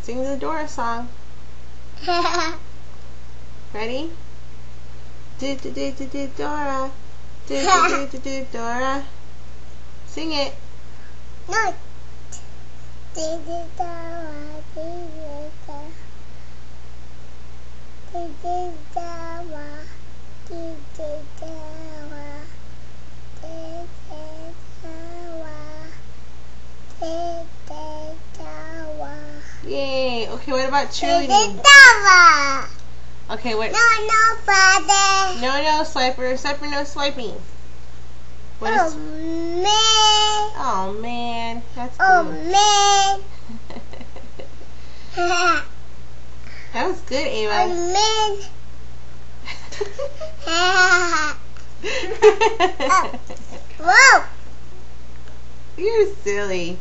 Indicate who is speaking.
Speaker 1: Sing the Dora song. Ready? Do do do do do Dora. Do do do do do Dora. Sing it.
Speaker 2: No. Do do Dora. Do do Dora. Do do Dora. Do do Dora. Do do Dora. Do do Dora.
Speaker 1: Yay. Okay, what about
Speaker 2: Do
Speaker 1: cheerleading?
Speaker 2: do Dora.
Speaker 1: Okay, what?
Speaker 2: No, Father.
Speaker 1: No, Swiper. Swiper, no swiping. What
Speaker 2: Oh,
Speaker 1: is?
Speaker 2: man.
Speaker 1: Oh man, that's
Speaker 2: Oh,
Speaker 1: good.
Speaker 2: man.
Speaker 1: That was good,
Speaker 2: Oh,
Speaker 1: Ava.
Speaker 2: man. Whoa.
Speaker 1: You're silly.